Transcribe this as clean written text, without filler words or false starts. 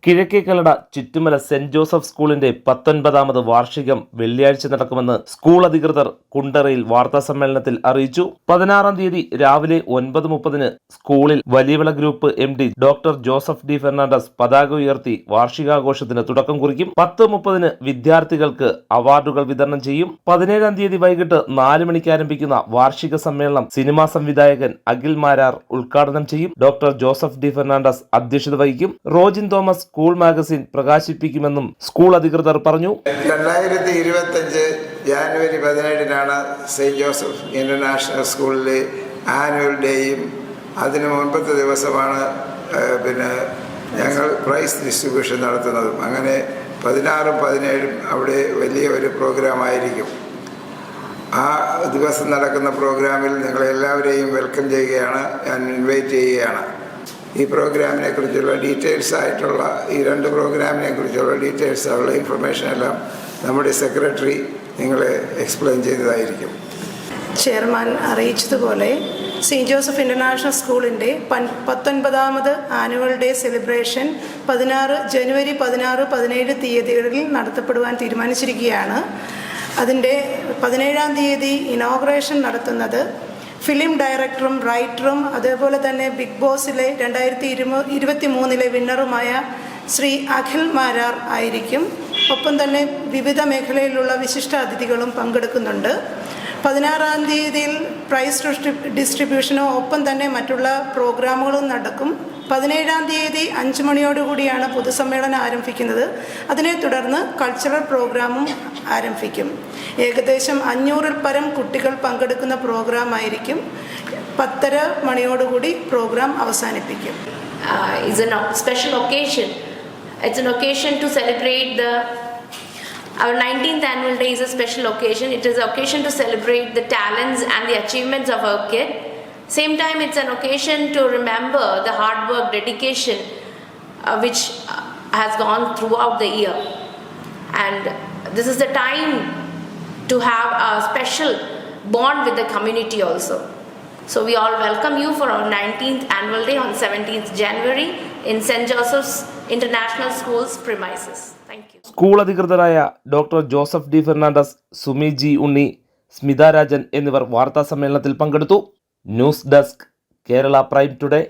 Kizhakkekallada Chuttumala saint Joseph സ്കൂളിന്റെ 19ാമത് വാർഷികം വെള്ളിയാഴ്ച നടക്കുമെന്ന് സ്കൂൾ അധികൃതർ കുണ്ടറയിൽ വാർത്താസമ്മേളനത്തിൽ അറിയിച്ചു. 16-ാം തീയതി രാവിലെ 9:30 സ്കൂളിൽ Valiyavila group MD doctor Joseph D Fernandez പതാക ഉയർത്തി വാർഷികാഘോഷത്തിന് തുടക്കം കുറിക്കും. 10:30 വിദ്യാർത്ഥികൾക്ക് അവാർഡുകൾ വിതരണം ചെയ്യും. 17-ാം തീയതി വൈകിട്ട് 4 മണിക്ക് ആരംഭിക്കുന്ന വാർഷിക സമ്മേളനം സിനിമാ സംവിധായകൻ അഖിൽ മാരാർ ഉദ്ഘാടനം ചെയ്യും. ഡോക്ടർ ജോസഫ് ഡി ഫെർണാണ്ടസ് അധ്യക്ഷത വഹിക്കും. റോജിൻ തോമസ് സ്കൂൾ മാഗസിൻ പ്രകാശിപ്പിക്കുമെന്നും സ്കൂൾ അധികൃതർ പറഞ്ഞു. 2025 ജാനുവരി 17-നാണ് സെന്റ് ജോസഫ് ഇന്റർനാഷണൽ സ്കൂളിലെ ആനുവൽ ഡേയും അതിന് മുൻപത്തെ ദിവസമാണ് ഞങ്ങൾ പ്രൈസ് ഡിസ്ട്രിബ്യൂഷൻ നടത്തുന്നതും. അങ്ങനെ 16-ഉം 17-ഉം അവിടെ വലിയ ഒരു പ്രോഗ്രാമായിരിക്കും. ആ ദിവസം നടക്കുന്ന പ്രോഗ്രാമിൽ നിങ്ങളെല്ലാവരെയും വെൽക്കം ചെയ്യുകയാണ്, ഞാൻ ഇൻവൈറ്റ് ചെയ്യുകയാണ്. ഈ പ്രോഗ്രാമിനെ കുറിച്ചുള്ള ഡീറ്റെയിൽസ് ആയിട്ടുള്ള ഈ 2 പ്രോഗ്രാമിനെ കുറിച്ചുള്ള ഡീറ്റെയിൽസ് ഉള്ള ഇൻഫർമേഷൻ എല്ലാം നമ്മുടെ സെക്രട്ടറി നിങ്ങളെ എക്സ്പ്ലെയിൻ ചെയ്തതായിരിക്കും. ചെയർമാൻ അറിയിച്ചതുപോലെ സെയിൻറ്റ് ജോസഫ് ഇൻ്റർനാഷണൽ സ്കൂളിൻ്റെ 19ാമത് ആനുവൽ ഡേ സെലിബ്രേഷൻ ജനുവരി 16, 17 തീയതികളിൽ നടത്തപ്പെടുവാൻ തീരുമാനിച്ചിരിക്കുകയാണ്. അതിൻ്റെ 17-ാം തീയതി ഇനോഗ്രേഷൻ നടത്തുന്നത് ഫിലിം ഡയറക്ടറും റൈറ്ററും അതേപോലെ തന്നെ ബിഗ് ബോസിലെ 2023 വിന്നറുമായ ശ്രീ അഖിൽ മാരാർ ആയിരിക്കും. ഒപ്പം തന്നെ വിവിധ മേഖലയിലുള്ള വിശിഷ്ട അതിഥികളും പങ്കെടുക്കുന്നുണ്ട്. 16-ാം തീയതിയിൽ പ്രൈസ് ഡിസ്ട്രിബ്യൂഷനും ഒപ്പം തന്നെ മറ്റുള്ള പ്രോഗ്രാമുകളും നടക്കും. 17-ാം തീയതി 5 മണിയോടുകൂടിയാണ് പൊതുസമ്മേളനം ആരംഭിക്കുന്നത്. അതിനെ തുടർന്ന് കൾച്ചറൽ പ്രോഗ്രാമും ആരംഭിക്കും. ഏകദേശം 500-ൽ പരം കുട്ടികൾ പങ്കെടുക്കുന്ന പ്രോഗ്രാം ആയിരിക്കും. 10:30 മണിയോടുകൂടി പ്രോഗ്രാം അവസാനിപ്പിക്കും. It's a special occasion. It's an occasion to celebrate our 19th annual day is a special occasion. It is an occasion to celebrate the talents and the achievements of our kid. Same time, it's an occasion to remember the hard work, dedication which has gone throughout the year. And this is the time to have a special bond with the community also. So we all welcome you for our 19th annual day on 17th January in St. Joseph's International School's premises. Thank you. School അധികൃതരായ doctor Joseph D Fernandez, Sumi G Unni, Smitha Rajan എന്നിവർ വാർത്താ സമ്മേളനത്തിൽ പങ്കെടുത്തു. News desk, Kerala Prime today.